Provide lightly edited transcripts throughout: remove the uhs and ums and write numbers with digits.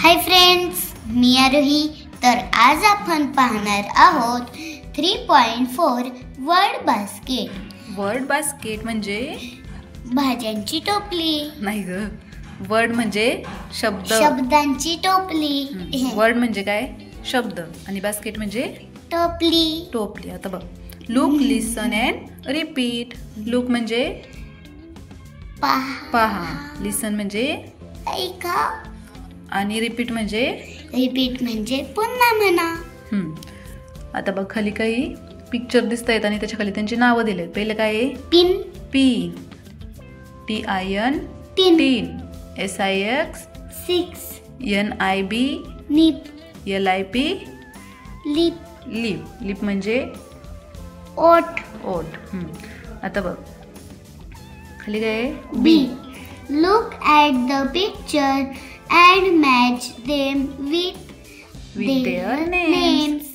Hi friends, मी आरोही. तर आज आपण पाहणार आहोत 3.4 वर्ड बास्केट. वर्ड बास्केट म्हणजे भाज्यांची टोपली. नाही ग, वर्ड म्हणजे शब्द. शब्दांची टोपली. वर्ड म्हणजे काय? शब्द. आणि बास्केट म्हणजे टोपली. टोपली. आता बघ, look, listen and repeat. Look म्हणजे पहा. लिसन म्हणजे ऐका. आणि रिपीट म्हणजे पुन्हा म्हणा. आता बघ, खाली काही पिक्चर दिसत आहेत आणि त्याच्या खाली त्यांची नावं दिलेत. पहिलं काय आहे? Pin. Pin. TIN tin. SIX 6. NIB nib. LIP lip. Lip. Lip म्हणजे ओठ. ओठ. आता बघ, खाली काय आहे? B. Look at the picture and match them with their names.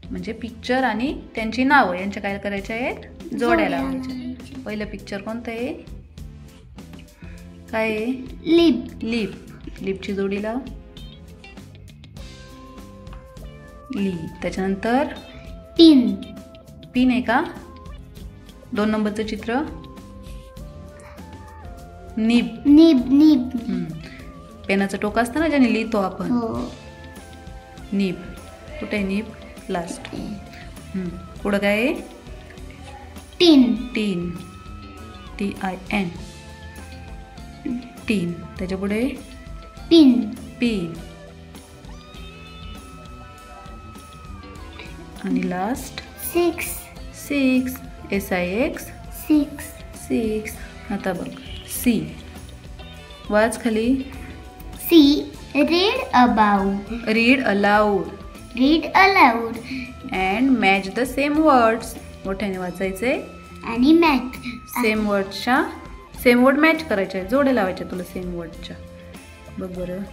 म्हणजे पिक्चर आणि त्यांची नावं यांच्या काय करायच्या आहेत? जोड्या लावायच्या. पहिलं पिक्चर कोणतं आहे? काय आहे? लिप. लिप. लिपची जोडी लाव. लिप. त्याच्यानंतर पिन. पिन आहे का? 2 नंबरचं चित्र. निब. निब. निब. पेनाचं टोक असतं ना, ज्याने लिहितो आपण. निब. कुठे आहे निब? लास्ट. पुढं काय आहे? टीन. टीन. TIN. टीन. त्याच्या पुढे पिन. पिन. आणि लास्ट 6. 6. SIX 6. 6. आता बघ, C. वाच खाली. C. Read about. Read aloud. Read aloud. And match the same words. मोठ्याने वाचायचे आणि मॅच. सेम वर्डच्या सेम वर्ड मॅच करायचे. जोड्या लावायच्या तुला सेम वर्डच्या. बघ बरं,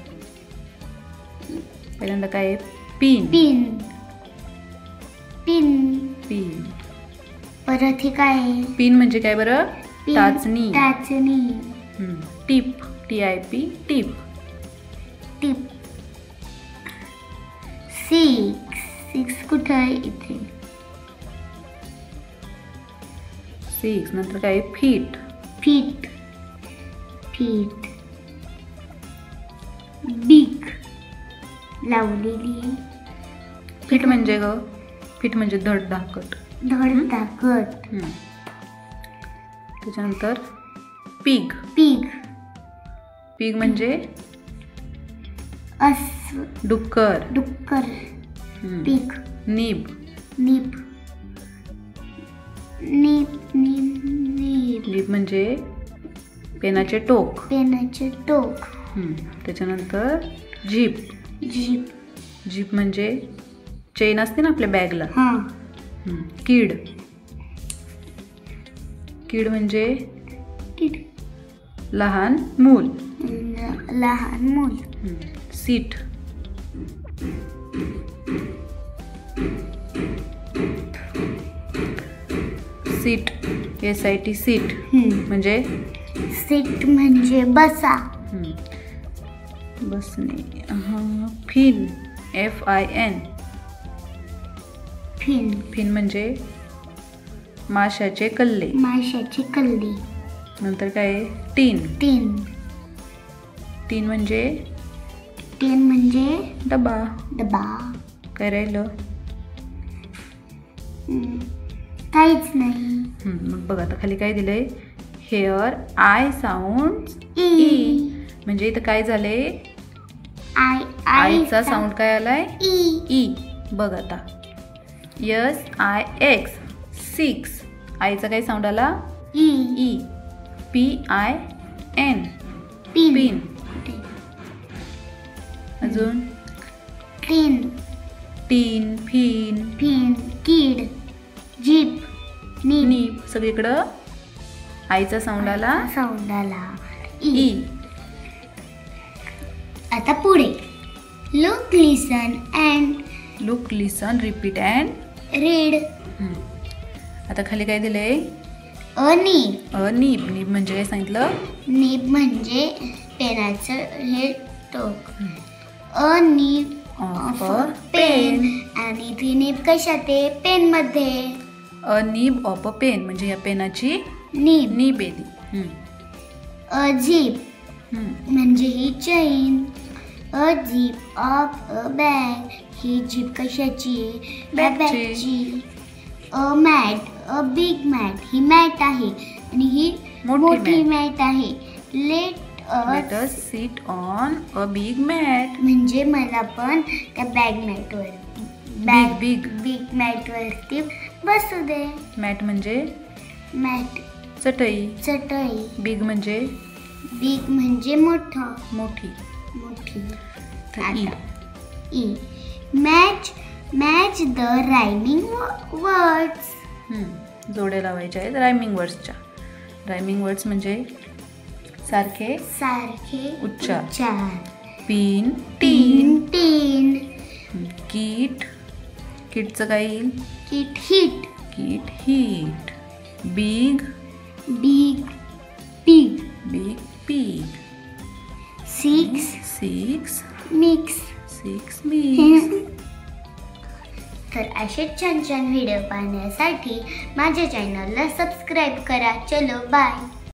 पहिल्यांदा काय आहे? पिन. पिन. पिन. पिन. परत हे काय आहे? पिन म्हणजे काय बरं? टाचणी. टाचणी. टिप. TIP tip. टिप. 6. 6 कुठं आहे? इथे. 6 नंतर काय? फीट. फीट. फीट. बीक लावलेली. फीट म्हणजे ग, फीट म्हणजे धड धाकट. धड धाकट. त्याच्यानंतर पिग. पिग. पिग म्हणजे डुक्कर. डुक्कर. Pig. Nib. Nib. Nib. Nib. Nib. Nib म्हणजे पेनाचे टोक. पेनाचे टोक. त्याच्यानंतर जीप. जीप. जीप म्हणजे चेन असते ना आपल्या बॅगला. किड. किड म्हणजे किड. लहान मूल. लहान मूल. सीट. सीट. SIT सीट म्हणजे सीट म्हणजे बसा. बसणे. फिन. FIN. फिन. फिन म्हणजे माशाचे कल्ले. माशाचे कल्ले. नंतर काय आहे? टीन. टीन. टीन म्हणजे टीन म्हणजे डबा. डबा. काय राहिलं? काहीच नाही. मग बघ, आता खाली काय दिलंय? Hair I sound E. म्हणजे इथं काय झालंय? आयचा साऊंड काय आलाय? E. बघ आता, SIX 6. आयचा काय साऊंड आला? E. PIN. पिन. अजून टीन. टीन. फिन. फिन. कीड. जीप. नीप. सगळीकडं आईचा साऊंड आला. E. आता पुढे look, listen and look, listen, repeat and read. आता खाली काय दिलंय? अनिब. अनिब. निब म्हणजे काय सांगितलं? निब म्हणजे पेनाचं हे टोक. A nib of of a pen. Pen. आणि ती नीब कशात आहे? पेनमध्ये. A nib of a pen म्हणजे या पेनाची नीब. नीब आहे ती. अ झिप हम्म. म्हणजे ही chain. A zip of a bag, ही झिप कशाची आहे? बॅगची. बॅगची. A mat, a big mat, ही मॅट आहे आणि ही मोठी मॅट आहे. Let Let us sit on a big mat. म्हणजे मला पण त्या बॅग Big. बिग मॅट वरती बसू दे. मॅट म्हणजे मॅट चटई. चटई. बिग म्हणजे बिग म्हणजे मोठं. मोठी. तर E. E. Match the rhyming words. जोड्या लावायच्या आहेत रायमिंग वर्ड्सच्या. रायमिंग वर्ड्स म्हणजे सारखे उच्चार. पिन, टीन. कीट. कीटचं काय येईल? Kit hit. Big pig. Six mix. तर असे छान छान व्हिडिओ पाहण्यासाठी माझ्या चॅनलला सबस्क्राईब करा. चलो बाय.